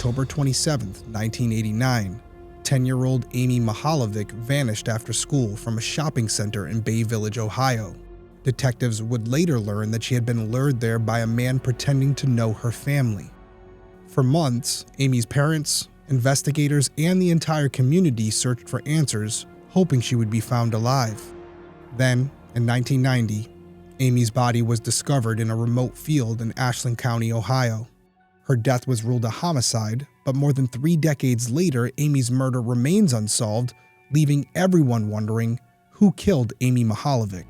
October 27, 1989, 10-year-old Amy Mihaljevic vanished after school from a shopping center in Bay Village, Ohio. Detectives would later learn that she had been lured there by a man pretending to know her family. For months, Amy's parents, investigators, and the entire community searched for answers, hoping she would be found alive. Then, in 1990, Amy's body was discovered in a remote field in Ashland County, Ohio. Her death was ruled a homicide, but more than 3 decades later, Amy's murder remains unsolved, leaving everyone wondering who killed Amy Mihaljevic.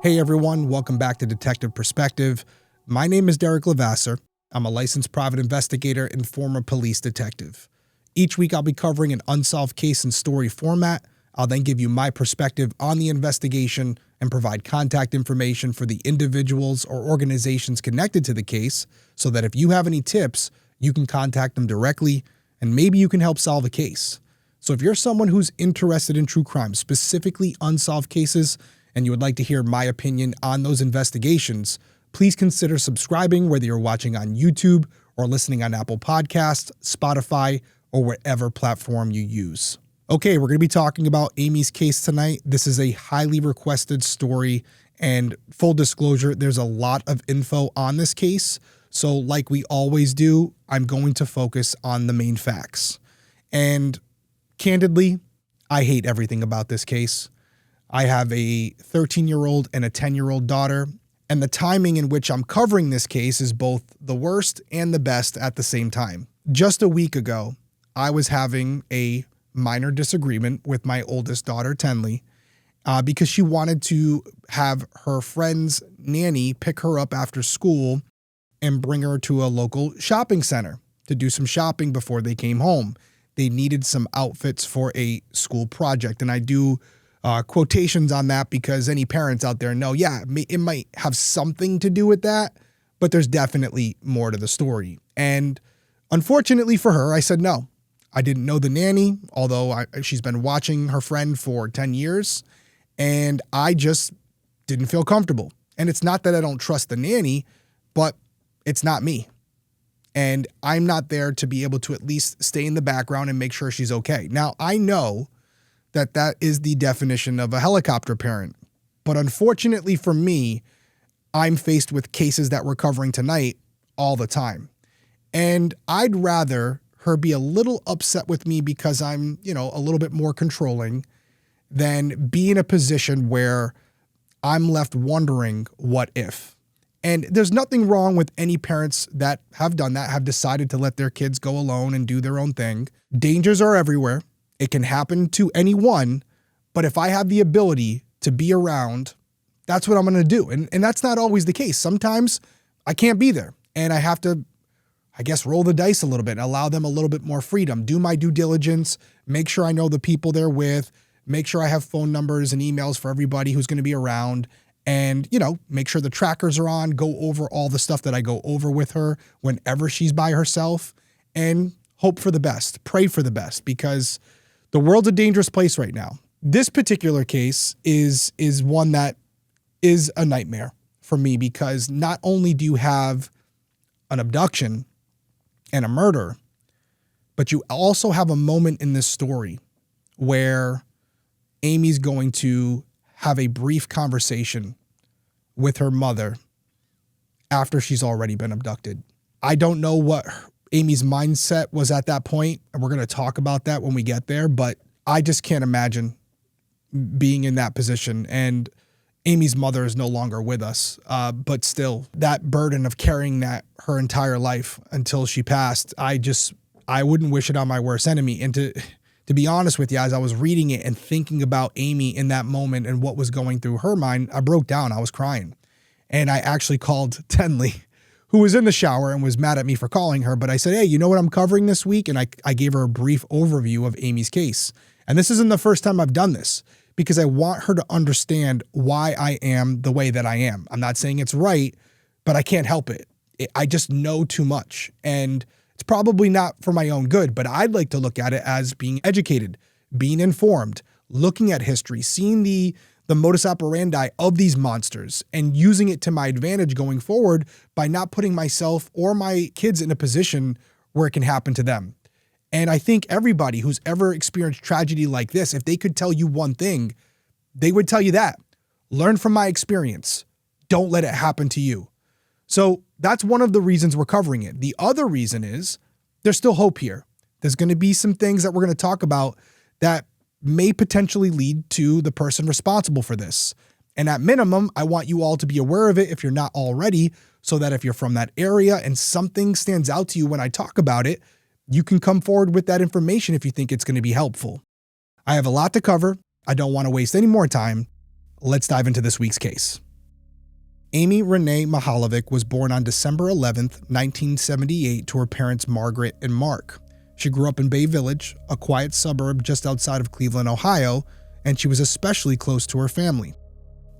Hey everyone, welcome back to Detective Perspective. My name is Derrick Levasseur. I'm a licensed private investigator and former police detective. Each week I'll be covering an unsolved case in story format. I'll then give you my perspective on the investigation and provide contact information for the individuals or organizations connected to the case so that if you have any tips, you can contact them directly and maybe you can help solve a case. So if you're someone who's interested in true crime, specifically unsolved cases, and you would like to hear my opinion on those investigations, please consider subscribing whether you're watching on YouTube or listening on Apple Podcasts, Spotify, or whatever platform you use. Okay, we're going to be talking about Amy's case tonight. This is a highly requested story, and full disclosure, there's a lot of info on this case. So like we always do, I'm going to focus on the main facts. And candidly, I hate everything about this case. I have a 13-year-old and a 10-year-old daughter, and the timing in which I'm covering this case is both the worst and the best at the same time. Just a week ago, I was having a minor disagreement with my oldest daughter, Tenley, because she wanted to have her friend's nanny pick her up after school and bring her to a local shopping center to do some shopping before they came home. They needed some outfits for a school project, and I do quotations on that because any parents out there know, yeah, it might have something to do with that, but there's definitely more to the story. And unfortunately for her, I said no. I didn't know the nanny, although she's been watching her friend for 10 years, and I just didn't feel comfortable. And it's not that I don't trust the nanny, but it's not me. And I'm not there to be able to at least stay in the background and make sure she's okay. Now, I know that is the definition of a helicopter parent. But unfortunately for me, I'm faced with cases that we're covering tonight all the time. And I'd rather her be a little upset with me because I'm, a little bit more controlling than be in a position where I'm left wondering what if. And there's nothing wrong with any parents that have done that, have decided to let their kids go alone and do their own thing. Dangers are everywhere. It can happen to anyone, but if I have the ability to be around, that's what I'm going to do. And that's not always the case. Sometimes I can't be there and I have to, roll the dice a little bit and allow them a little bit more freedom, do my due diligence, make sure I know the people they're with, make sure I have phone numbers and emails for everybody who's going to be around and, make sure the trackers are on, go over all the stuff that I go over with her whenever she's by herself and hope for the best, pray for the best because the world's a dangerous place right now. This particular case is one that is a nightmare for me because not only do you have an abduction and a murder, but you also have a moment in this story where Amy's going to have a brief conversation with her mother after she's already been abducted. I don't know what Amy's mindset was at that point, and we're going to talk about that when we get there, but I just can't imagine being in that position. And Amy's mother is no longer with us, but still, that burden of carrying that her entire life until she passed, I wouldn't wish it on my worst enemy. And to be honest with you, as I was reading it and thinking about Amy in that moment and what was going through her mind, I broke down. I was crying. And I actually called Tenley, who was in the shower and was mad at me for calling her. But I said, hey, you know what I'm covering this week? And I gave her a brief overview of Amy's case. And this isn't the first time I've done this, because I want her to understand why I am the way that I am. I'm not saying it's right, but I can't help it. I just know too much. And it's probably not for my own good, but I'd like to look at it as being educated, being informed, looking at history, seeing the modus operandi of these monsters and using it to my advantage going forward by not putting myself or my kids in a position where it can happen to them. And I think everybody who's ever experienced tragedy like this, if they could tell you one thing, they would tell you that. Learn from my experience. Don't let it happen to you. So that's one of the reasons we're covering it. The other reason is there's still hope here. There's going to be some things that we're going to talk about that may potentially lead to the person responsible for this. And at minimum, I want you all to be aware of it if you're not already, so that if you're from that area and something stands out to you when I talk about it, you can come forward with that information if you think it's going to be helpful. I have a lot to cover. I don't want to waste any more time. Let's dive into this week's case. Amy Renee Mihaljevic was born on December 11th, 1978 to her parents Margaret and Mark. She grew up in Bay Village, a quiet suburb just outside of Cleveland, Ohio, and she was especially close to her family.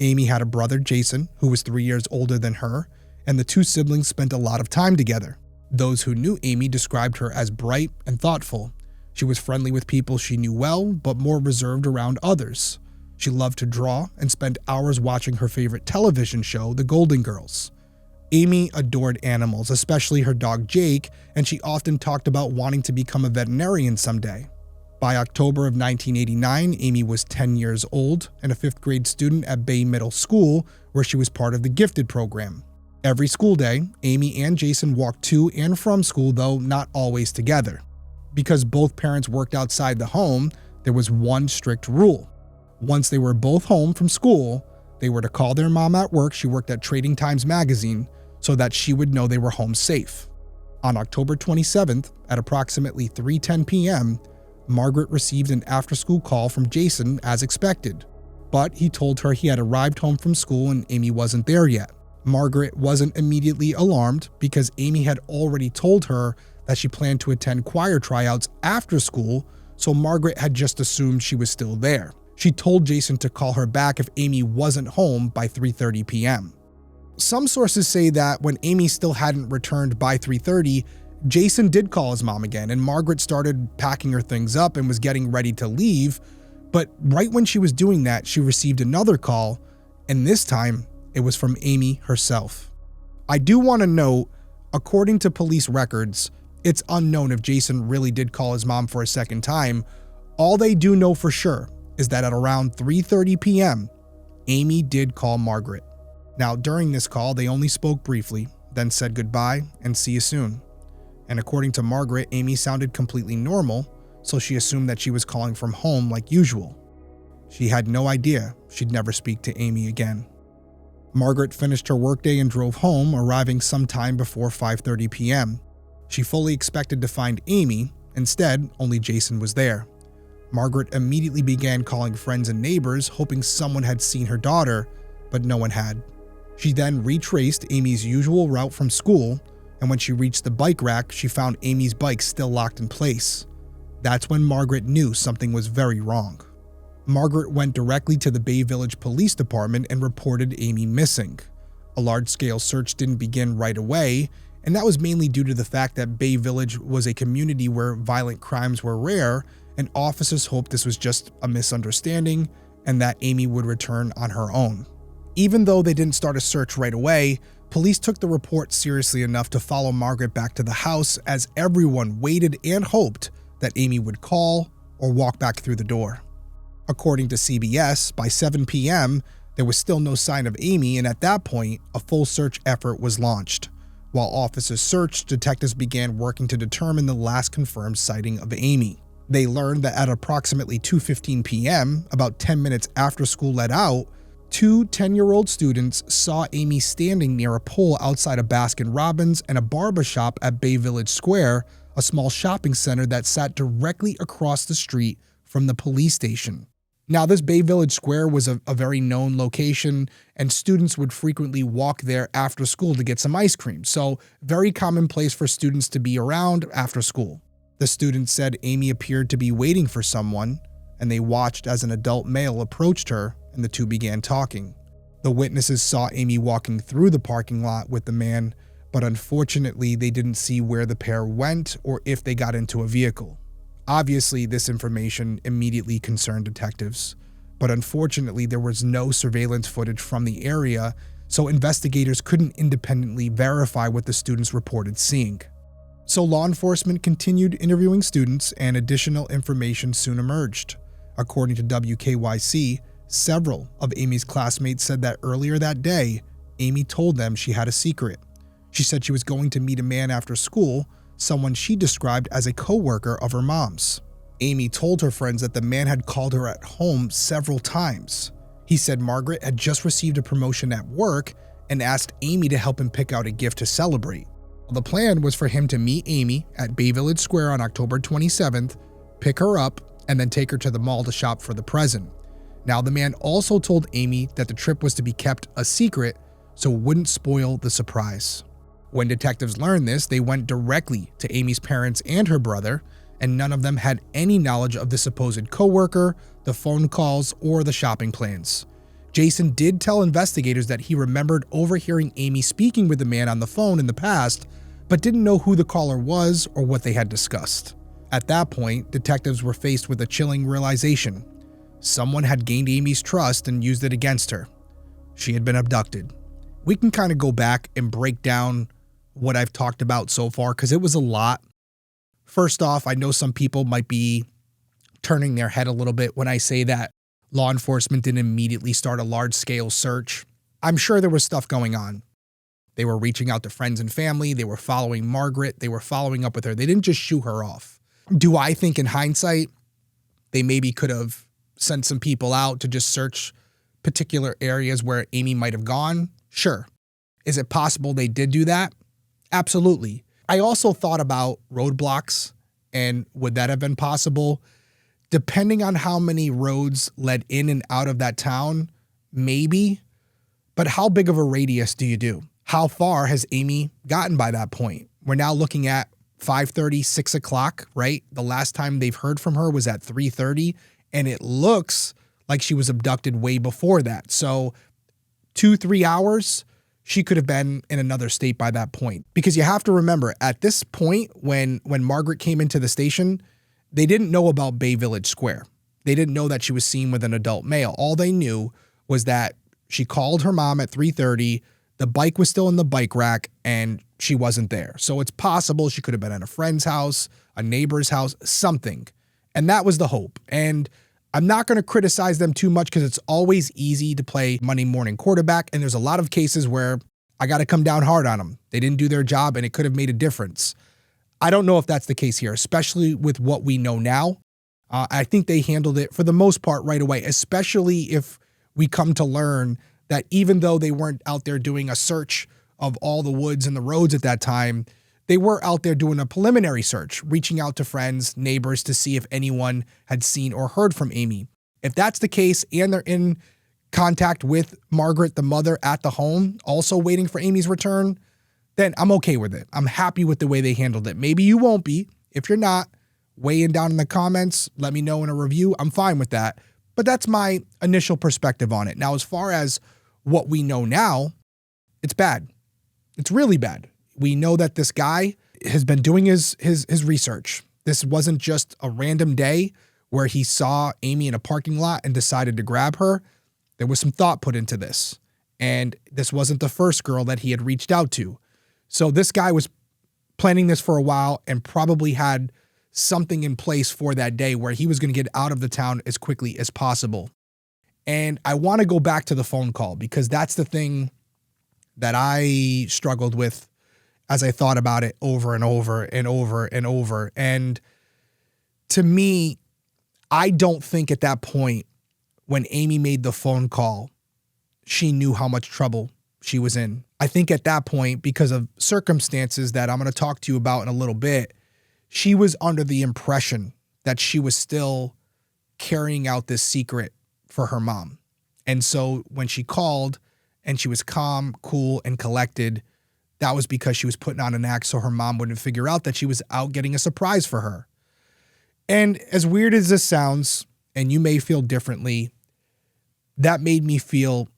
Amy had a brother, Jason, who was 3 years older than her, and the two siblings spent a lot of time together. Those who knew Amy described her as bright and thoughtful. She was friendly with people she knew well, but more reserved around others. She loved to draw and spent hours watching her favorite television show, The Golden Girls. Amy adored animals, especially her dog Jake, and she often talked about wanting to become a veterinarian someday. By October of 1989, Amy was 10 years old and a 5th grade student at Bay Middle School, where she was part of the gifted program. Every school day, Amy and Jason walked to and from school, though not always together. Because both parents worked outside the home, there was one strict rule. Once they were both home from school, they were to call their mom at work. She worked at Trading Times magazine, so that she would know they were home safe. On October 27th, at approximately 3:10 p.m., Margaret received an after-school call from Jason as expected, but he told her he had arrived home from school and Amy wasn't there yet. Margaret wasn't immediately alarmed because Amy had already told her that she planned to attend choir tryouts after school, so Margaret had just assumed she was still there. She told Jason to call her back if Amy wasn't home by 3:30 p.m. Some sources say that when Amy still hadn't returned by 3:30, Jason did call his mom again, and Margaret started packing her things up and was getting ready to leave. But right when she was doing that, she received another call, and this time it was from Amy herself. I do want to note, according to police records, it's unknown if Jason really did call his mom for a second time. All they do know for sure is that at around 3:30 p.m., Amy did call Margaret. Now, during this call, they only spoke briefly, then said goodbye and see you soon. And according to Margaret, Amy sounded completely normal, so she assumed that she was calling from home like usual. She had no idea she'd never speak to Amy again. Margaret finished her workday and drove home, arriving sometime before 5:30 p.m. She fully expected to find Amy. Instead, only Jason was there. Margaret immediately began calling friends and neighbors, hoping someone had seen her daughter, but no one had. She then retraced Amy's usual route from school, and when she reached the bike rack, she found Amy's bike still locked in place. That's when Margaret knew something was very wrong. Margaret went directly to the Bay Village Police Department and reported Amy missing. A large-scale search didn't begin right away, and that was mainly due to the fact that Bay Village was a community where violent crimes were rare, and officers hoped this was just a misunderstanding and that Amy would return on her own. Even though they didn't start a search right away, police took the report seriously enough to follow Margaret back to the house, as everyone waited and hoped that Amy would call or walk back through the door. According to CBS, by 7 p.m., there was still no sign of Amy, and at that point, a full search effort was launched. While officers searched, detectives began working to determine the last confirmed sighting of Amy. They learned that at approximately 2:15 p.m., about 10 minutes after school let out, two 10-year-old students saw Amy standing near a pole outside of Baskin-Robbins and a barbershop at Bay Village Square, a small shopping center that sat directly across the street from the police station. Now, this Bay Village Square was a very known location, and students would frequently walk there after school to get some ice cream. So, very common place for students to be around after school. The students said Amy appeared to be waiting for someone, and they watched as an adult male approached her and the two began talking. The witnesses saw Amy walking through the parking lot with the man, but unfortunately they didn't see where the pair went or if they got into a vehicle. Obviously, this information immediately concerned detectives, but unfortunately there was no surveillance footage from the area, so investigators couldn't independently verify what the students reported seeing. So law enforcement continued interviewing students and additional information soon emerged. According to WKYC, several of Amy's classmates said that earlier that day, Amy told them she had a secret. She said she was going to meet a man after school, someone she described as a co-worker of her mom's. Amy told her friends that the man had called her at home several times. He said Margaret had just received a promotion at work and asked Amy to help him pick out a gift to celebrate. The plan was for him to meet Amy at Bay Village Square on October 27th, pick her up, and then take her to the mall to shop for the present. Now, the man also told Amy that the trip was to be kept a secret so it wouldn't spoil the surprise. When detectives learned this, they went directly to Amy's parents and her brother, and none of them had any knowledge of the supposed co-worker, the phone calls, or the shopping plans. Jason did tell investigators that he remembered overhearing Amy speaking with the man on the phone in the past, but didn't know who the caller was or what they had discussed. At that point, detectives were faced with a chilling realization. Someone had gained Amy's trust and used it against her. She had been abducted. We can kind of go back and break down what I've talked about so far because it was a lot. First off, I know some people might be turning their head a little bit when I say that law enforcement didn't immediately start a large-scale search. I'm sure there was stuff going on. They were reaching out to friends and family. They were following Margaret. They were following up with her. They didn't just shoo her off. Do I think in hindsight, they maybe could have sent some people out to just search particular areas where Amy might have gone? Sure. Is it possible they did do that? Absolutely. I also thought about roadblocks and would that have been possible? Depending on how many roads led in and out of that town, maybe. But how big of a radius do you do? How far has Amy gotten by that point? We're now looking at 5:30, 6 o'clock, right? The last time they've heard from her was at 3:30, and it looks like she was abducted way before that. So 2-3 hours, she could have been in another state by that point. Because you have to remember, at this point, when Margaret came into the station, they didn't know about Bay Village Square. They didn't know that she was seen with an adult male. All they knew was that she called her mom at 3:30, the bike was still in the bike rack, and she wasn't there. So it's possible she could have been at a friend's house, a neighbor's house, something. And that was the hope. And I'm not going to criticize them too much because it's always easy to play Monday morning quarterback. And there's a lot of cases where I got to come down hard on them. They didn't do their job and it could have made a difference. I don't know if that's the case here, especially with what we know now. I think they handled it for the most part right away, especially if we come to learn that even though they weren't out there doing a search of all the woods and the roads at that time, they were out there doing a preliminary search, reaching out to friends, neighbors to see if anyone had seen or heard from Amy. If that's the case and they're in contact with Margaret, the mother, at the home, also waiting for Amy's return, then I'm okay with it. I'm happy with the way they handled it. Maybe you won't be. If you're not, weigh in down in the comments. Let me know in a review. I'm fine with that. But that's my initial perspective on it. Now, as far as what we know now, it's bad. It's really bad. We know that this guy has been doing his research. This wasn't just a random day where he saw Amy in a parking lot and decided to grab her. There was some thought put into this. And this wasn't the first girl that he had reached out to. So this guy was planning this for a while and probably had something in place for that day where he was going to get out of the town as quickly as possible. And I want to go back to the phone call because that's the thing that I struggled with as I thought about it over and over and over and over. And to me, I don't think at that point when Amy made the phone call, she knew how much trouble she was in. I think at that point, because of circumstances that I'm going to talk to you about in a little bit, she was under the impression that she was still carrying out this secret for her mom. And so when she called and she was calm, cool, and collected, that was because she was putting on an act so her mom wouldn't figure out that she was out getting a surprise for her. And as weird as this sounds, and you may feel differently, that made me feel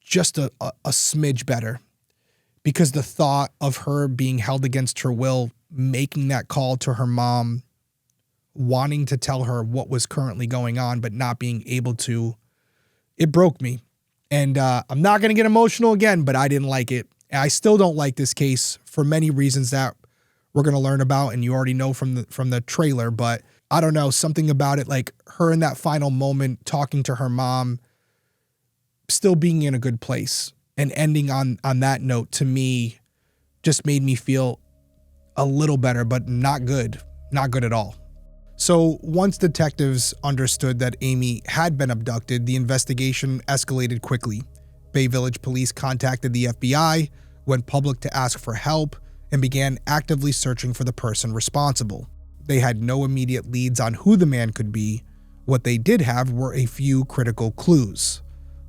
just a smidge better, because the thought of her being held against her will, making that call to her mom, wanting to tell her what was currently going on, but not being able to, it broke me. And I'm not going to get emotional again, but I didn't like it. I still don't like this case for many reasons that we're going to learn about, and you already know from the trailer, but I don't know, something about it, like her in that final moment talking to her mom, still being in a good place and ending on that note, to me, just made me feel a little better, but not good at all. So once detectives understood that Amy had been abducted, the investigation escalated quickly. Bay Village police contacted the FBI, went public to ask for help, and began actively searching for the person responsible. They had no immediate leads on who the man could be. What they did have were a few critical clues.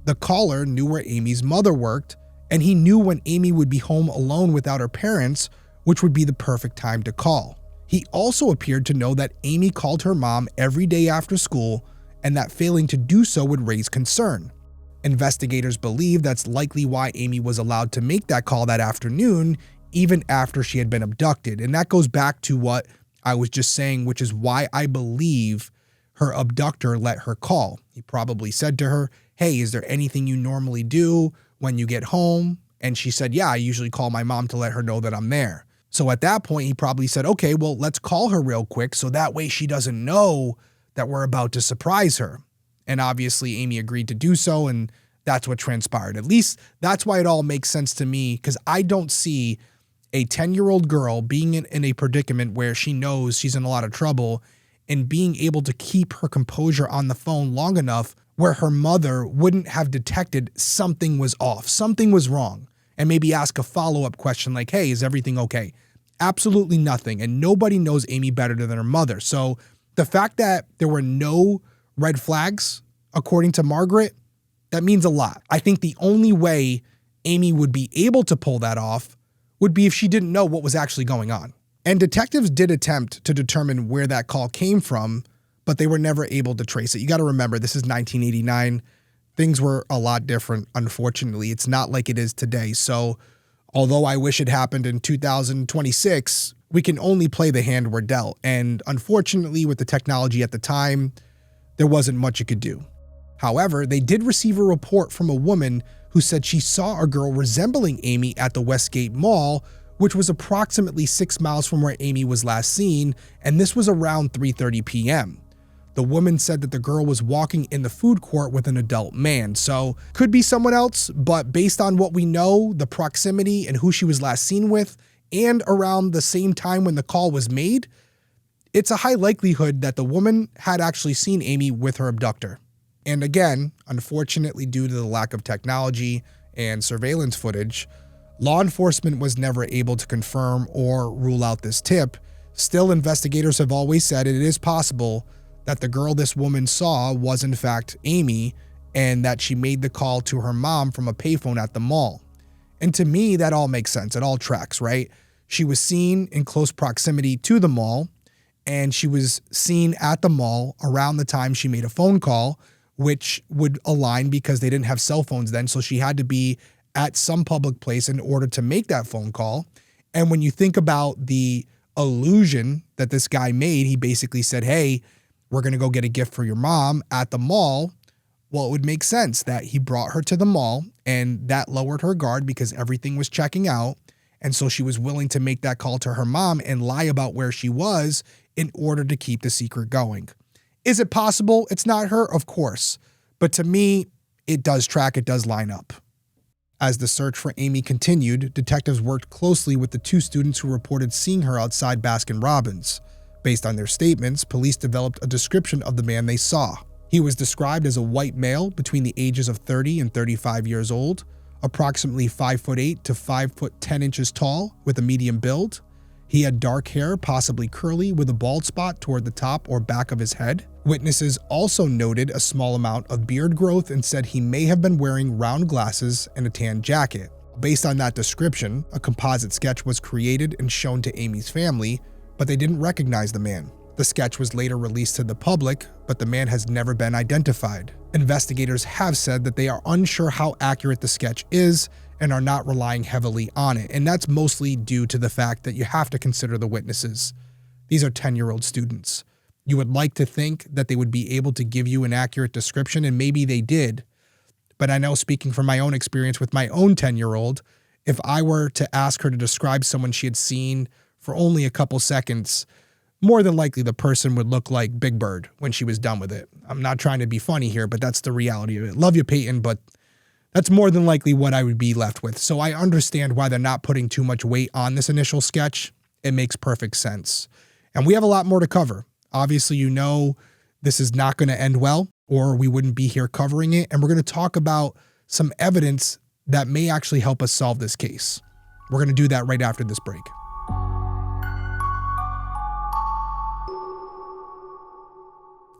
The caller knew where Amy's mother worked, and he knew when Amy would be home alone without her parents, which would be the perfect time to call. He also appeared to know that Amy called her mom every day after school, and that failing to do so would raise concern. Investigators believe that's likely why Amy was allowed to make that call that afternoon, even after she had been abducted. And that goes back to what I was just saying, which is why I believe her abductor let her call. He probably said to her, "Hey, is there anything you normally do when you get home?" And she said, "Yeah, I usually call my mom to let her know that I'm there." So at that point, he probably said, "Okay, well, let's call her real quick so that way she doesn't know that we're about to surprise her." And obviously Amy agreed to do so, and that's what transpired. At least that's why it all makes sense to me, because I don't see a 10-year-old girl being in a predicament where she knows she's in a lot of trouble and being able to keep her composure on the phone long enough where her mother wouldn't have detected something was off, something was wrong, and maybe ask a follow-up question like, "Hey, is everything okay?" Absolutely nothing, and nobody knows Amy better than her mother. So the fact that there were no red flags, according to Margaret, that means a lot. I think the only way Amy would be able to pull that off would be if she didn't know what was actually going on. And detectives did attempt to determine where that call came from, but they were never able to trace it. You got to remember, this is 1989. Things were a lot different, unfortunately. It's not like it is today. So although I wish it happened in 2026, we can only play the hand we're dealt. And unfortunately, with the technology at the time, there wasn't much you could do. However, they did receive a report from a woman who said she saw a girl resembling Amy at the Westgate Mall, which was approximately 6 miles from where Amy was last seen, and this was around 3:30 p.m. The woman said that the girl was walking in the food court with an adult man, so could be someone else, but based on what we know, the proximity and who she was last seen with, and around the same time when the call was made, it's a high likelihood that the woman had actually seen Amy with her abductor. And again, unfortunately, due to the lack of technology and surveillance footage, law enforcement was never able to confirm or rule out this tip. Still, investigators have always said it is possible that the girl this woman saw was in fact Amy, and that she made the call to her mom from a payphone at the mall. And to me, that all makes sense. It all tracks, right? She was seen in close proximity to the mall, and she was seen at the mall around the time she made a phone call, which would align because they didn't have cell phones then, so she had to be at some public place in order to make that phone call. And when you think about the illusion that this guy made, he basically said, "Hey, we're going to go get a gift for your mom at the mall." Well, it would make sense that he brought her to the mall, and that lowered her guard because everything was checking out. And so she was willing to make that call to her mom and lie about where she was in order to keep the secret going. Is it possible it's not her? Of course. But to me, it does track, it does line up. As the search for Amy continued, detectives worked closely with the 2 students who reported seeing her outside Baskin-Robbins. Based on their statements, police developed a description of the man they saw. He was described as a white male between the ages of 30 and 35 years old, approximately 5'8" to 5'10" tall, with a medium build. He had dark hair, possibly curly, with a bald spot toward the top or back of his head. Witnesses also noted a small amount of beard growth and said he may have been wearing round glasses and a tan jacket. Based on that description, a composite sketch was created and shown to Amy's family, but they didn't recognize the man. The sketch was later released to the public, but the man has never been identified. Investigators have said that they are unsure how accurate the sketch is and are not relying heavily on it, and that's mostly due to the fact that you have to consider the witnesses. These are 10-year-old students. You would like to think that they would be able to give you an accurate description, and maybe they did. But I know, speaking from my own experience with my own 10-year-old, if I were to ask her to describe someone she had seen for only a couple seconds, more than likely the person would look like Big Bird when she was done with it. I'm not trying to be funny here, but that's the reality of it. Love you, Peyton, but that's more than likely what I would be left with. So I understand why they're not putting too much weight on this initial sketch. It makes perfect sense. And we have a lot more to cover. Obviously, you know this is not going to end well, or we wouldn't be here covering it. And we're going to talk about some evidence that may actually help us solve this case. We're going to do that right after this break.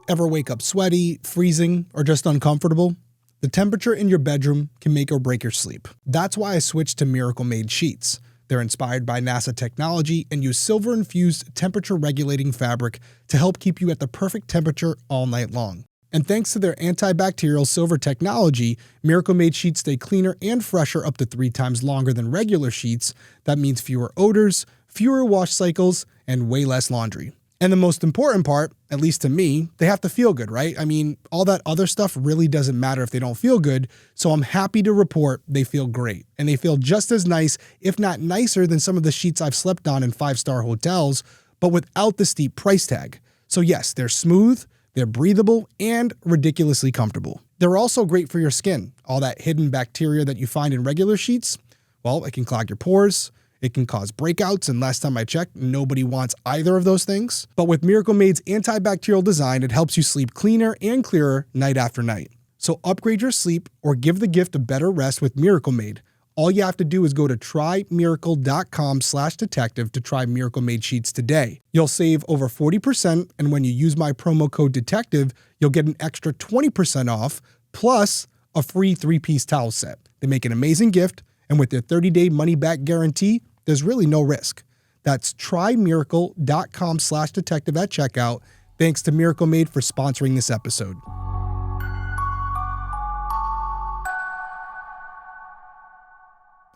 Ever wake up sweaty, freezing, or just uncomfortable? The temperature in your bedroom can make or break your sleep. That's why I switched to Miracle Made sheets. They're inspired by NASA technology and use silver-infused temperature-regulating fabric to help keep you at the perfect temperature all night long. And thanks to their antibacterial silver technology, Miracle Made sheets stay cleaner and fresher up to 3 times longer than regular sheets. That means fewer odors, fewer wash cycles, and way less laundry. And the most important part, at least to me, they have to feel good, right? I mean, all that other stuff really doesn't matter if they don't feel good, so I'm happy to report they feel great. And they feel just as nice, if not nicer, than some of the sheets I've slept on in 5-star hotels, but without the steep price tag. So yes, they're smooth, they're breathable, and ridiculously comfortable. They're also great for your skin. All that hidden bacteria that you find in regular sheets, well, it can clog your pores, it can cause breakouts, and last time I checked, nobody wants either of those things. But with Miracle Made's antibacterial design, it helps you sleep cleaner and clearer night after night. So upgrade your sleep or give the gift of better rest with Miracle Made. All you have to do is go to trymiracle.com/detective to try Miracle Made sheets today. You'll save over 40%, and when you use my promo code DETECTIVE, you'll get an extra 20% off, plus a free 3-piece towel set. They make an amazing gift, and with their 30-day money-back guarantee, there's really no risk. That's trymiracle.com/detective at checkout. Thanks to Miracle Made for sponsoring this episode.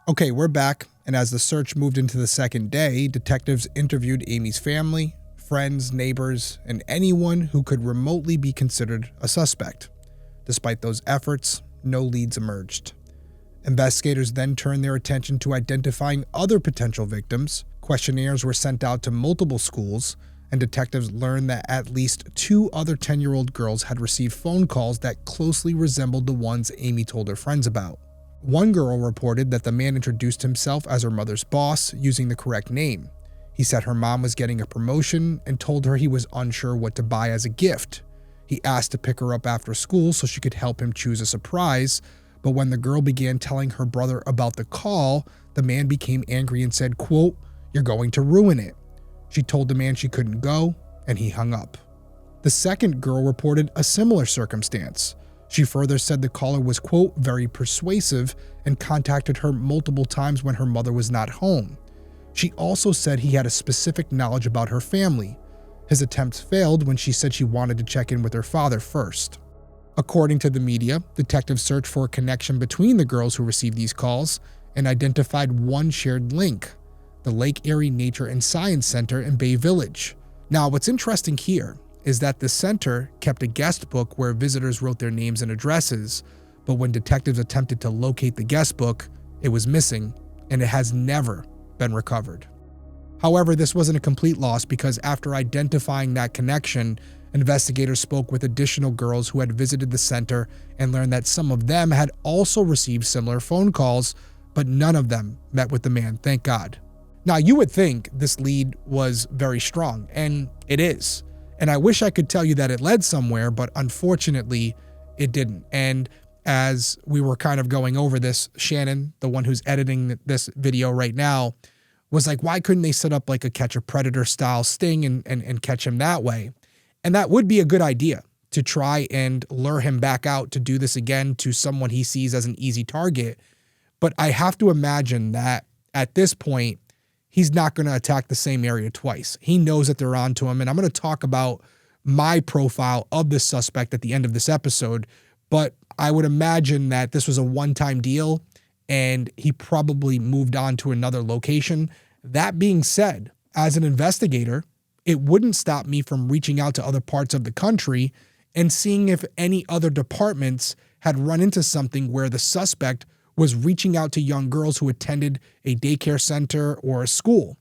Okay, we're back, and as the search moved into the second day, detectives interviewed Amy's family, friends, neighbors, and anyone who could remotely be considered a suspect. Despite those efforts, no leads emerged. Investigators then turned their attention to identifying other potential victims. Questionnaires were sent out to multiple schools, and detectives learned that at least 2 other 10-year-old girls had received phone calls that closely resembled the ones Amy told her friends about. One girl reported that the man introduced himself as her mother's boss using the correct name. He said her mom was getting a promotion and told her he was unsure what to buy as a gift. He asked to pick her up after school so she could help him choose a surprise, but when the girl began telling her brother about the call, the man became angry and said, quote, "You're going to ruin it." She told the man she couldn't go, and he hung up. The second girl reported a similar circumstance. She further said the caller was, quote, "very persuasive and contacted her multiple times when her mother was not home." She also said he had a specific knowledge about her family. His attempts failed when she said she wanted to check in with her father first. According to the media, detectives searched for a connection between the girls who received these calls and identified one shared link: the Lake Erie Nature and Science Center in Bay Village. Now, what's interesting here is that the center kept a guest book where visitors wrote their names and addresses, but when detectives attempted to locate the guest book, it was missing, and it has never been recovered. However, this wasn't a complete loss because after identifying that connection, investigators spoke with additional girls who had visited the center and learned that some of them had also received similar phone calls, but none of them met with the man, thank God. Now, you would think this lead was very strong, and it is. And I wish I could tell you that it led somewhere, but unfortunately, it didn't. And as we were kind of going over this, Shannon, the one who's editing this video right now, was like, why couldn't they set up like a catch a predator style sting and catch him that way? And that would be a good idea, to try and lure him back out to do this again to someone he sees as an easy target. But I have to imagine that at this point, he's not going to attack the same area twice. He knows that they're onto him. And I'm going to talk about my profile of this suspect at the end of this episode. But I would imagine that this was a one-time deal and he probably moved on to another location. That being said, as an investigator, it wouldn't stop me from reaching out to other parts of the country and seeing if any other departments had run into something where the suspect was reaching out to young girls who attended a daycare center or a school.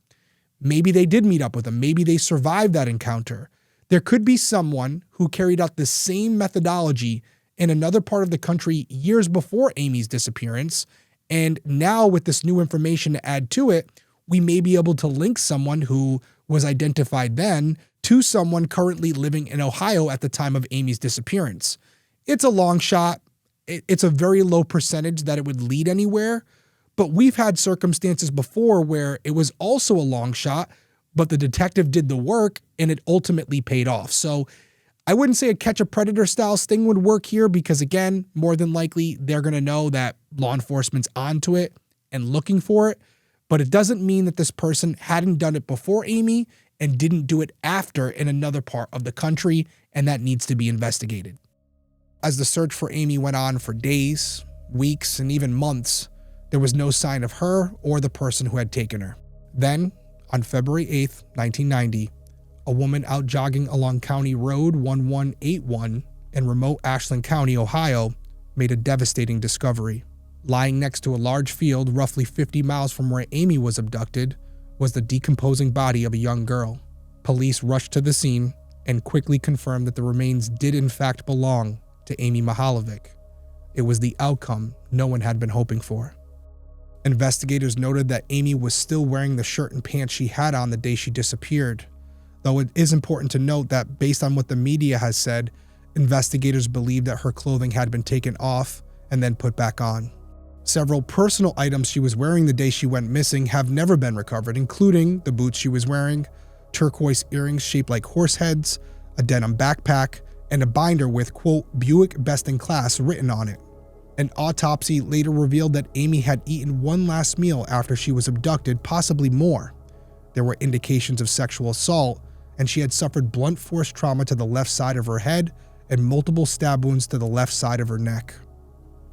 Maybe they did meet up with them. Maybe they survived that encounter. There could be someone who carried out the same methodology in another part of the country years before Amy's disappearance. And now with this new information to add to it, we may be able to link someone who was identified then to someone currently living in Ohio at the time of Amy's disappearance. It's a long shot. It's a very low percentage that it would lead anywhere, but we've had circumstances before where it was also a long shot, but the detective did the work and it ultimately paid off. So I wouldn't say a catch a predator style sting would work here because, again, more than likely they're going to know that law enforcement's onto it and looking for it, but it doesn't mean that this person hadn't done it before Amy and didn't do it after in another part of the country, and that needs to be investigated. As the search for Amy went on for days, weeks, and even months, there was no sign of her or the person who had taken her. Then, on February 8th, 1990, a woman out jogging along County Road 1181 in remote Ashland County, Ohio, made a devastating discovery. Lying next to a large field roughly 50 miles from where Amy was abducted was the decomposing body of a young girl. Police rushed to the scene and quickly confirmed that the remains did in fact belong to Amy Mihaljevic. It was the outcome no one had been hoping for. Investigators noted that Amy was still wearing the shirt and pants she had on the day she disappeared, though it is important to note that based on what the media has said, investigators believe that her clothing had been taken off and then put back on. Several personal items she was wearing the day she went missing have never been recovered, including the boots she was wearing, turquoise earrings shaped like horse heads, a denim backpack, and a binder with, quote, Buick Best in Class written on it. An autopsy later revealed that Amy had eaten one last meal after she was abducted, possibly more. There were indications of sexual assault, and she had suffered blunt force trauma to the left side of her head and multiple stab wounds to the left side of her neck.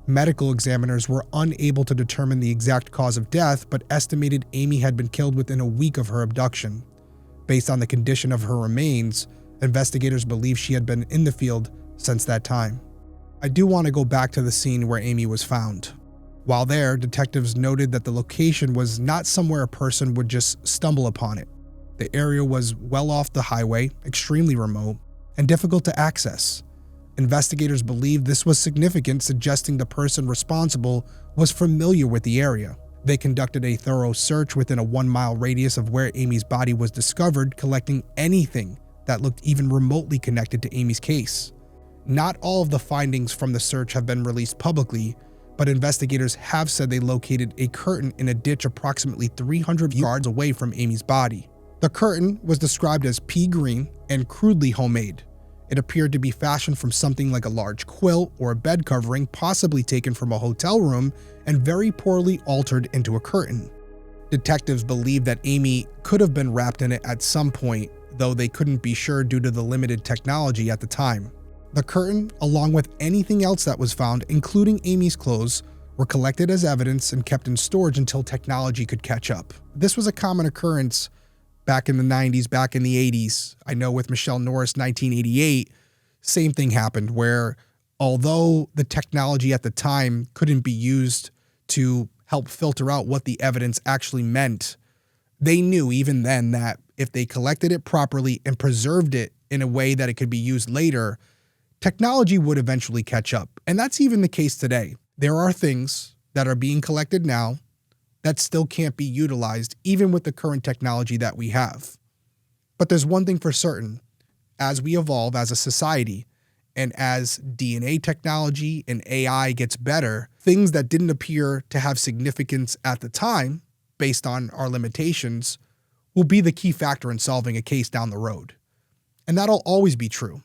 Medical examiners were unable to determine the exact cause of death, but estimated Amy had been killed within a week of her abduction. Based on the condition of her remains, investigators believe she had been in the field since that time. I do want to go back to the scene where Amy was found. While there, detectives noted that the location was not somewhere a person would just stumble upon it. The area was well off the highway, extremely remote, and difficult to access. Investigators believed this was significant, suggesting the person responsible was familiar with the area. They conducted a thorough search within a 1-mile radius of where Amy's body was discovered, collecting anything that looked even remotely connected to Amy's case. Not all of the findings from the search have been released publicly, but investigators have said they located a curtain in a ditch approximately 300 yards away from Amy's body. The curtain was described as pea green and crudely homemade. It appeared to be fashioned from something like a large quilt or a bed covering, possibly taken from a hotel room and very poorly altered into a curtain. Detectives believe that Amy could have been wrapped in it at some point, though they couldn't be sure due to the limited technology at the time. The curtain, along with anything else that was found, including Amy's clothes, were collected as evidence and kept in storage until technology could catch up. This was a common occurrence back in the 90s, back in the 80s. I know with Michelle Norris, 1988, same thing happened where although the technology at the time couldn't be used to help filter out what the evidence actually meant, they knew even then that if they collected it properly and preserved it in a way that it could be used later, technology would eventually catch up. And that's even the case today. There are things that are being collected now that still can't be utilized even with the current technology that we have. But there's one thing for certain. As we evolve as a society and as DNA technology and AI gets better, things that didn't appear to have significance at the time based on our limitations, will be the key factor in solving a case down the road. And that'll always be true.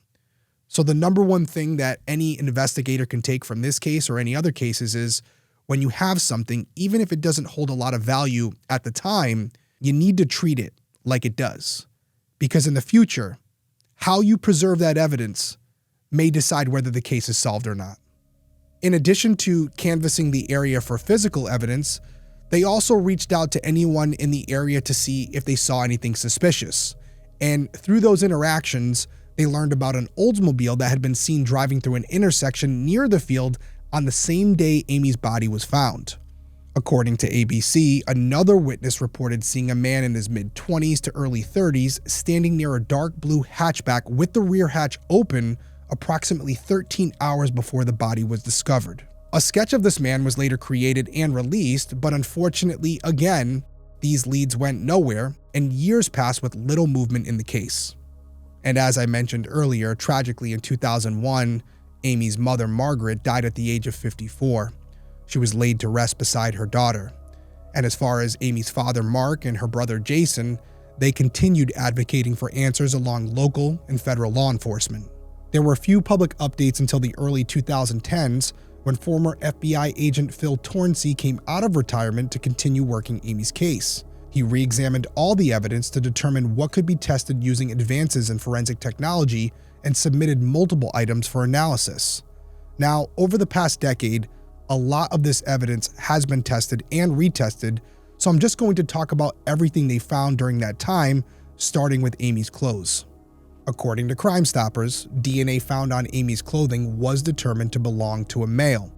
So the number one thing that any investigator can take from this case or any other cases is when you have something, even if it doesn't hold a lot of value at the time, you need to treat it like it does. Because in the future, how you preserve that evidence may decide whether the case is solved or not. In addition to canvassing the area for physical evidence, they also reached out to anyone in the area to see if they saw anything suspicious. And through those interactions, they learned about an Oldsmobile that had been seen driving through an intersection near the field on the same day Amy's body was found. According to ABC, another witness reported seeing a man in his mid-20s to early 30s standing near a dark blue hatchback with the rear hatch open approximately 13 hours before the body was discovered. A sketch of this man was later created and released, but unfortunately, again, these leads went nowhere and years passed with little movement in the case. And as I mentioned earlier, tragically in 2001, Amy's mother, Margaret, died at the age of 54. She was laid to rest beside her daughter. And as far as Amy's father, Mark, and her brother, Jason, they continued advocating for answers along local and federal law enforcement. There were few public updates until the early 2010s when former FBI agent Phil Tornsey came out of retirement to continue working Amy's case. He re-examined all the evidence to determine what could be tested using advances in forensic technology and submitted multiple items for analysis. Now, over the past decade, a lot of this evidence has been tested and retested, so I'm just going to talk about everything they found during that time, starting with Amy's clothes. According to Crime Stoppers, DNA found on Amy's clothing was determined to belong to a male.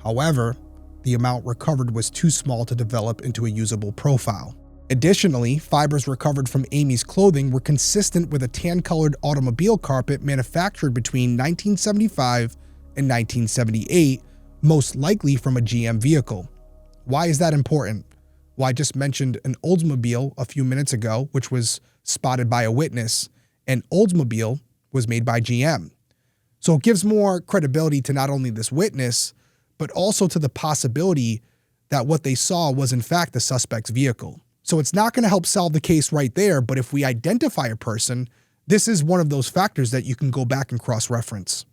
However, the amount recovered was too small to develop into a usable profile. Additionally, fibers recovered from Amy's clothing were consistent with a tan-colored automobile carpet manufactured between 1975 and 1978, most likely from a GM vehicle. Why is that important? Well, I just mentioned an Oldsmobile a few minutes ago, which was spotted by a witness, and Oldsmobile was made by GM. So it gives more credibility to not only this witness, but also to the possibility that what they saw was in fact the suspect's vehicle. So it's not going to help solve the case right there, but if we identify a person, this is one of those factors that you can go back and cross-reference.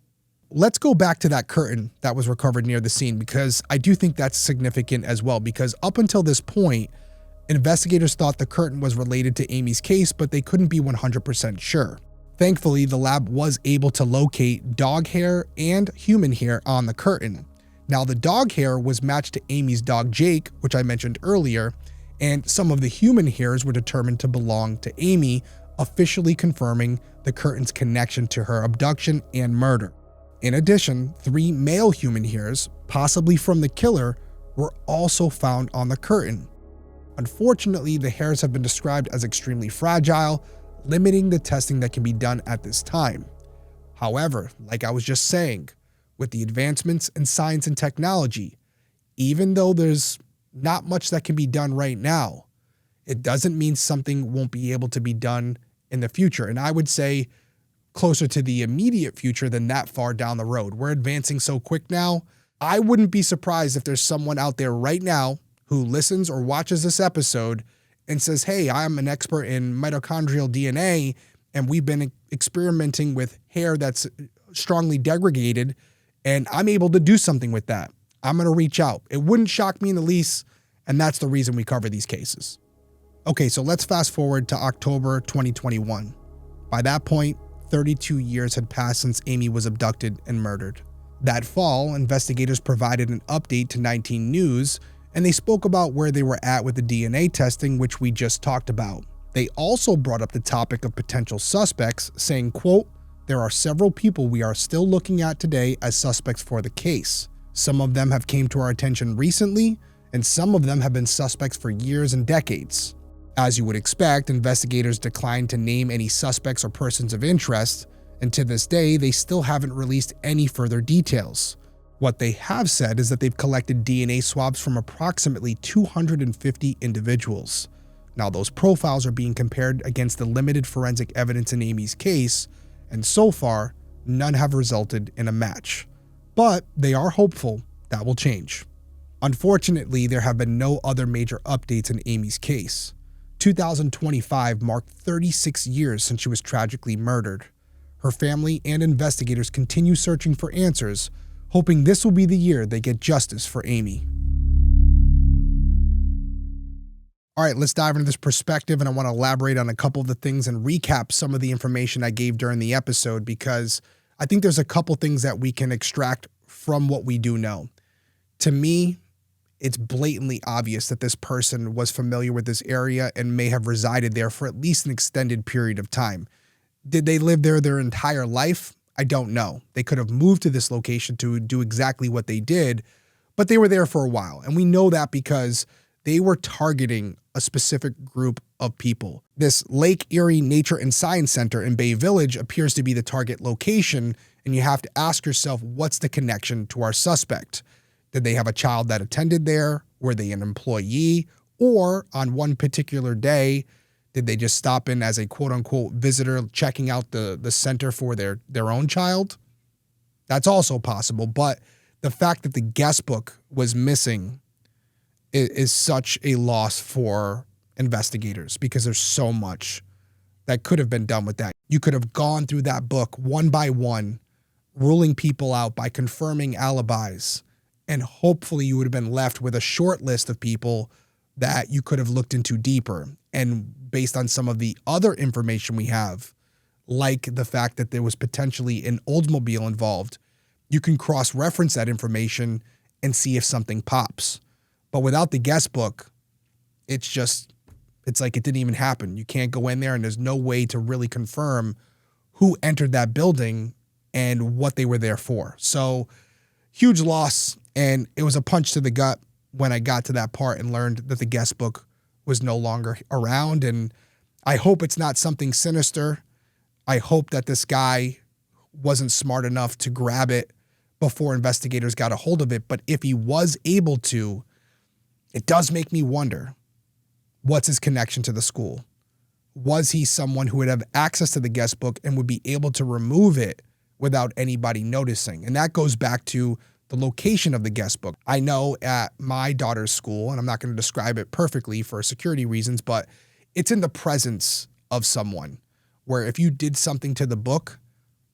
Let's go back to that curtain that was recovered near the scene, because I do think that's significant as well, because up until this point, investigators thought the curtain was related to Amy's case, but they couldn't be 100% sure. Thankfully, the lab was able to locate dog hair and human hair on the curtain. Now, the dog hair was matched to Amy's dog Jake, which I mentioned earlier, and some of the human hairs were determined to belong to Amy, officially confirming the curtain's connection to her abduction and murder. In addition, 3 male human hairs, possibly from the killer, were also found on the curtain. Unfortunately, the hairs have been described as extremely fragile, limiting the testing that can be done at this time. However, like I was just saying, with the advancements in science and technology, even though there's not much that can be done right now, it doesn't mean something won't be able to be done in the future. And I would say closer to the immediate future than that far down the road. We're advancing so quick now. I wouldn't be surprised if there's someone out there right now who listens or watches this episode and says, hey, I'm an expert in mitochondrial DNA, and we've been experimenting with hair that's strongly degraded, and I'm able to do something with that. I'm going to reach out. It wouldn't shock me in the least, and that's the reason we cover these cases. Okay, so let's fast forward to October 2021. By that point, 32 years had passed since Amy was abducted and murdered. That fall, investigators provided an update to 19 News, and they spoke about where they were at with the DNA testing, which we just talked about. They also brought up the topic of potential suspects, saying, quote, "There are several people we are still looking at today as suspects for the case. Some of them have came to our attention recently, and some of them have been suspects for years and decades." As you would expect, investigators declined to name any suspects or persons of interest, and to this day, they still haven't released any further details. What they have said is that they've collected DNA swabs from approximately 250 individuals. Now, those profiles are being compared against the limited forensic evidence in Amy's case, and so far, none have resulted in a match. But they are hopeful that will change. Unfortunately, there have been no other major updates in Amy's case. 2025 marked 36 years since she was tragically murdered. Her family and investigators continue searching for answers, hoping this will be the year they get justice for Amy. All right, let's dive into this perspective, and I want to elaborate on a couple of the things and recap some of the information I gave during the episode, because I think there's a couple things that we can extract from what we do know. To me, it's blatantly obvious that this person was familiar with this area and may have resided there for at least an extended period of time. Did they live there their entire life? I don't know. They could have moved to this location to do exactly what they did, but they were there for a while. And we know that because they were targeting a specific group of people. This Lake Erie Nature and Science Center in Bay Village appears to be the target location, and you have to ask yourself, what's the connection to our suspect? Did they have a child that attended there? Were they an employee? Or on one particular day, did they just stop in as a quote-unquote visitor checking out the center for their own child? That's also possible, but the fact that the guest book was missing is such a loss for investigators, because there's so much that could have been done with that. You could have gone through that book one by one, ruling people out by confirming alibis, and hopefully you would have been left with a short list of people that you could have looked into deeper. And based on some of the other information we have, like the fact that there was potentially an Oldsmobile involved, you can cross-reference that information and see if something pops. But without the guest book, it's like it didn't even happen. You can't go in there, and there's no way to really confirm who entered that building and what they were there for. So huge loss, and it was a punch to the gut when I got to that part and learned that the guest book was no longer around. And I hope it's not something sinister. I hope that this guy wasn't smart enough to grab it before investigators got a hold of it. But if he was able to, it does make me wonder, what's his connection to the school? Was he someone who would have access to the guest book and would be able to remove it without anybody noticing? And that goes back to the location of the guest book. I know at my daughter's school, and I'm not going to describe it perfectly for security reasons, but it's in the presence of someone where if you did something to the book,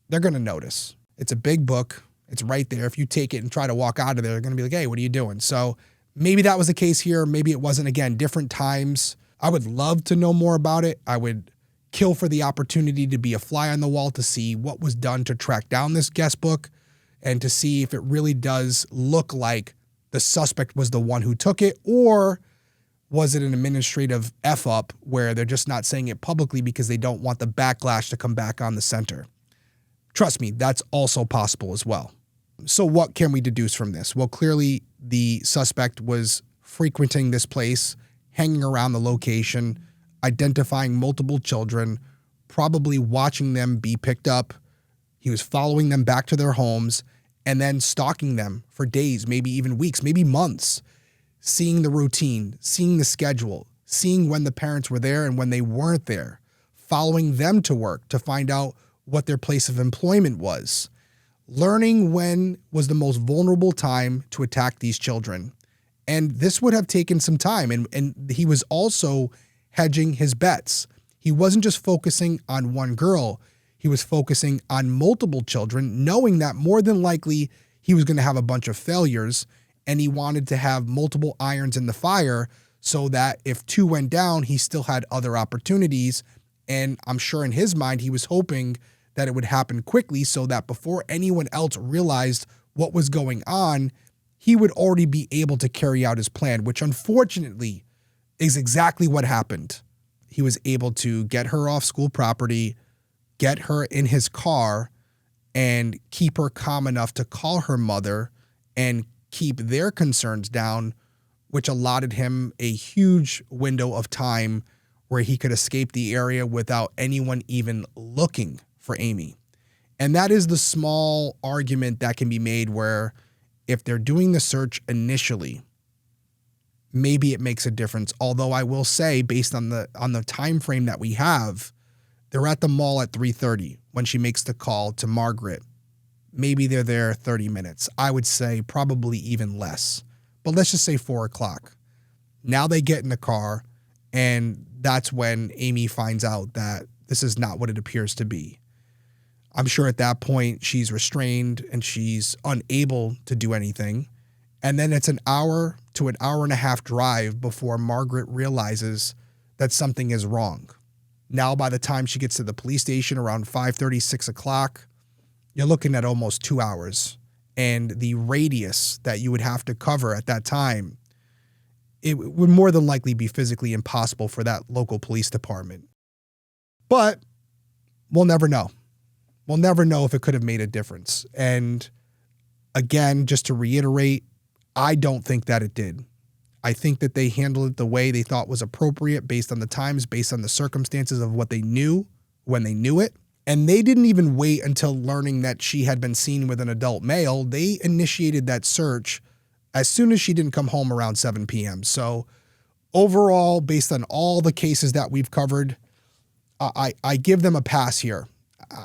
they're going to notice. It's a big book. It's right there. If you take it and try to walk out of there, they're going to be like, hey, what are you doing? So maybe that was the case here. Maybe it wasn't. Again, different times. I would love to know more about it. I would kill for the opportunity to be a fly on the wall to see what was done to track down this guest book and to see if it really does look like the suspect was the one who took it, or was it an administrative F-up where they're just not saying it publicly because they don't want the backlash to come back on the center. Trust me, that's also possible as well. So what can we deduce from this? Well, clearly the suspect was frequenting this place, hanging around the location, identifying multiple children, probably watching them be picked up. He was following them back to their homes and then stalking them for days, maybe even weeks, maybe months, seeing the routine, seeing the schedule, seeing when the parents were there and when they weren't there, following them to work to find out what their place of employment was, learning when was the most vulnerable time to attack these children. And this would have taken some time. And he was also hedging his bets. He wasn't just focusing on one girl. He was focusing on multiple children, knowing that more than likely he was going to have a bunch of failures, and he wanted to have multiple irons in the fire so that if two went down, he still had other opportunities. And I'm sure in his mind, he was hoping that it would happen quickly so that before anyone else realized what was going on, he would already be able to carry out his plan, which unfortunately is exactly what happened. He was able to get her off school property, get her in his car, and keep her calm enough to call her mother and keep their concerns down, which allotted him a huge window of time where he could escape the area without anyone even looking for Amy. And that is the small argument that can be made where if they're doing the search initially, maybe it makes a difference. Although I will say, based on the time frame that we have, they're at the mall at 3:30 when she makes the call to Margaret. Maybe they're there 30 minutes. I would say probably even less. but let's just say 4 o'clock. Now they get in the car, and that's when Amy finds out that this is not what it appears to be. I'm sure at that point she's restrained and she's unable to do anything. And then it's an hour to an hour and a half drive before Margaret realizes that something is wrong. Now, by the time she gets to the police station around 5:30, 6 o'clock, you're looking at almost 2 hours. And the radius that you would have to cover at that time, it would more than likely be physically impossible for that local police department. But we'll never know. We'll never know if it could have made a difference. And again, just to reiterate, I don't think that it did. I think that they handled it the way they thought was appropriate based on the times, based on the circumstances of what they knew when they knew it. And they didn't even wait until learning that she had been seen with an adult male. They initiated that search as soon as she didn't come home around 7 p.m. So overall, based on all the cases that we've covered, I give them a pass here.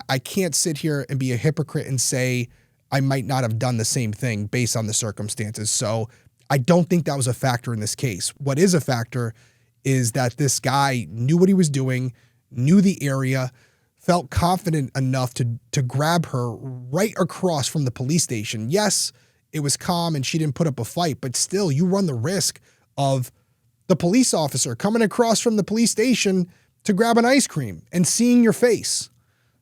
I can't sit here and be a hypocrite and say I might not have done the same thing based on the circumstances. So I don't think that was a factor in this case. What is a factor is that this guy knew what he was doing, knew the area, felt confident enough to grab her right across from the police station. Yes, it was calm and she didn't put up a fight, but still you run the risk of the police officer coming across from the police station to grab an ice cream and seeing your face.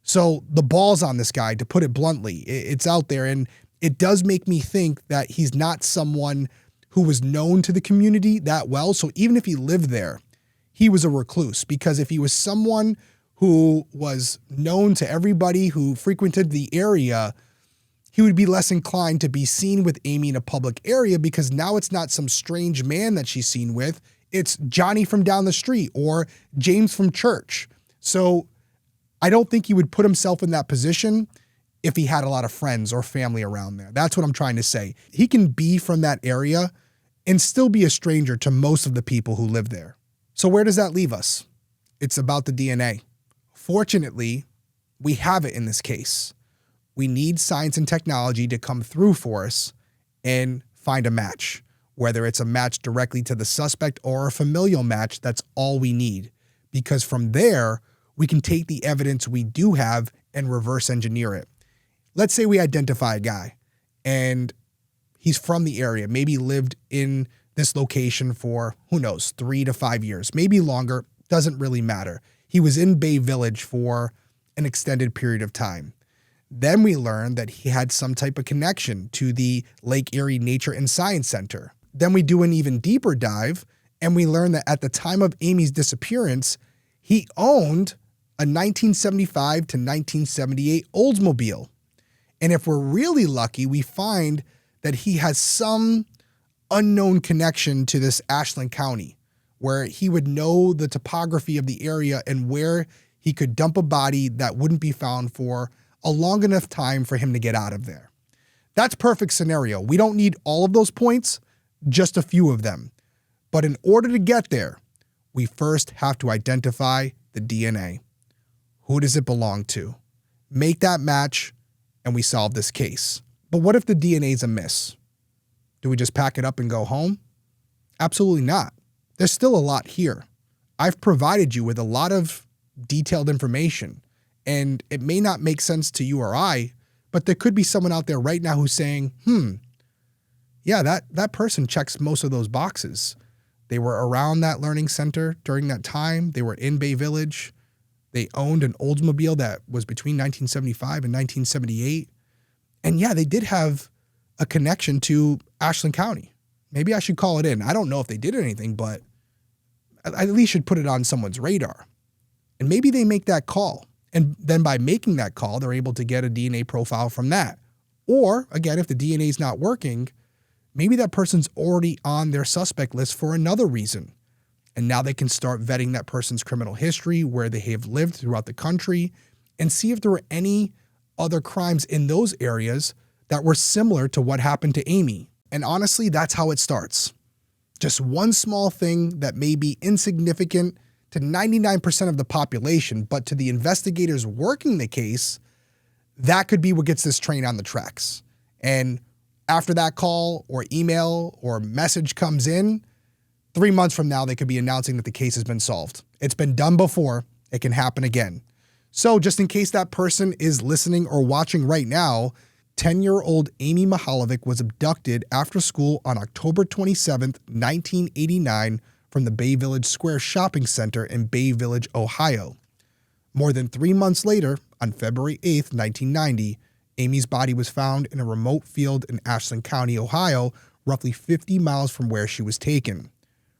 So the ball's on this guy, to put it bluntly. It's out there, and it does make me think that he's not someone who was known to the community that well. So even if he lived there, he was a recluse, because if he was someone who was known to everybody who frequented the area, he would be less inclined to be seen with Amy in a public area, because now it's not some strange man that she's seen with. It's Johnny from down the street or James from church. So I don't think he would put himself in that position if he had a lot of friends or family around there. That's what I'm trying to say. He can be from that area and still be a stranger to most of the people who live there. So where does that leave us? It's about the DNA. Fortunately, we have it in this case. We need science and technology to come through for us and find a match. Whether it's a match directly to the suspect or a familial match, that's all we need. Because from there, we can take the evidence we do have and reverse engineer it. Let's say we identify a guy and he's from the area, maybe lived in this location for, 3 to 5 years, maybe longer, doesn't really matter. He was in Bay Village for an extended period of time. Then we learn that he had some type of connection to the Lake Erie Nature and Science Center. Then we do an even deeper dive and we learn that at the time of Amy's disappearance, he owned a 1975 to 1978 Oldsmobile. And if we're really lucky, we find that he has some unknown connection to this Ashland County, where he would know the topography of the area and where he could dump a body that wouldn't be found for a long enough time for him to get out of there. That's perfect scenario. We don't need all of those points, just a few of them. But in order to get there, we first have to identify the DNA. Who does it belong to? Make that match, and we solve this case. But what if the DNA is amiss? Do we just pack it up and go home? Absolutely not. There's still a lot here. I've provided you with a lot of detailed information, and it may not make sense to you or I, but there could be someone out there right now who's saying, yeah, that person checks most of those boxes. They were around that learning center during that time. They were in Bay Village. They owned an Oldsmobile that was between 1975 and 1978. And yeah, they did have a connection to Ashland County. Maybe I should call it in. I don't know if they did anything, but I at least should put it on someone's radar. And maybe they make that call. And then by making that call, they're able to get a DNA profile from that. Or again, if the DNA is not working, maybe that person's already on their suspect list for another reason. And now they can start vetting that person's criminal history, where they have lived throughout the country, and see if there were any other crimes in those areas that were similar to what happened to Amy. And honestly, that's how it starts. Just one small thing that may be insignificant to 99% of the population, but to the investigators working the case, that could be what gets this train on the tracks. And After that call or email or message comes in, 3 months from now, they could be announcing that the case has been solved. It's been done before. It can happen again. So just in case that person is listening or watching right now, 10-year-old Amy Mihaljevic was abducted after school on October 27, 1989 from the Bay Village Square Shopping Center in Bay Village, Ohio. More than 3 months later, on February 8, 1990, Amy's body was found in a remote field in Ashland County, Ohio, roughly 50 miles from where she was taken.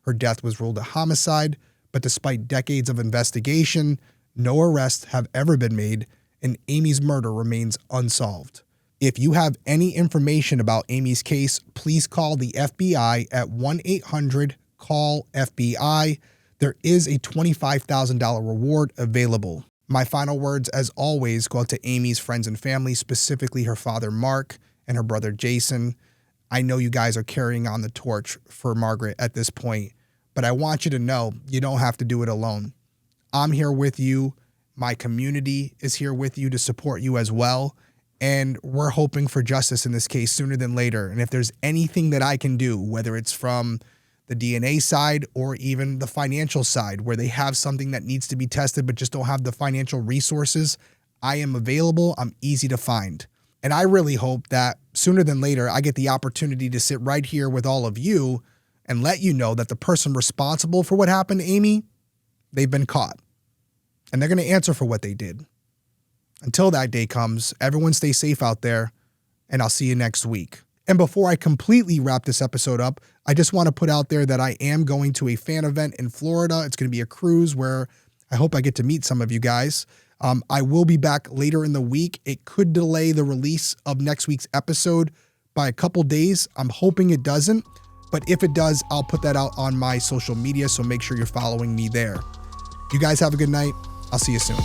Her death was ruled a homicide, but despite decades of investigation, no arrests have ever been made, and Amy's murder remains unsolved. If you have any information about Amy's case, please call the FBI at 1-800-CALL-FBI. There is a $25,000 reward available. My final words, as always, go out to Amy's friends and family, specifically her father, Mark, and her brother, Jason. I know you guys are carrying on the torch for Margaret at this point, but I want you to know you don't have to do it alone. I'm here with you. My community is here with you to support you as well. And we're hoping for justice in this case sooner than later. And if there's anything that I can do, whether it's from the DNA side or even the financial side, where they have something that needs to be tested but just don't have the financial resources, I am available. I'm easy to find. And I really hope that sooner than later, I get the opportunity to sit right here with all of you and let you know that the person responsible for what happened to Amy, they've been caught. And they're going to answer for what they did. Until that day comes, everyone stay safe out there, and I'll see you next week. And before I completely wrap this episode up, I just want to put out there that I am going to a fan event in Florida. It's going to be a cruise where I hope I get to meet some of you guys. I will be back later in the week. It could delay the release of next week's episode by a couple days. I'm hoping it doesn't, but if it does, I'll put that out on my social media, so make sure you're following me there. You guys have a good night. I'll see you soon.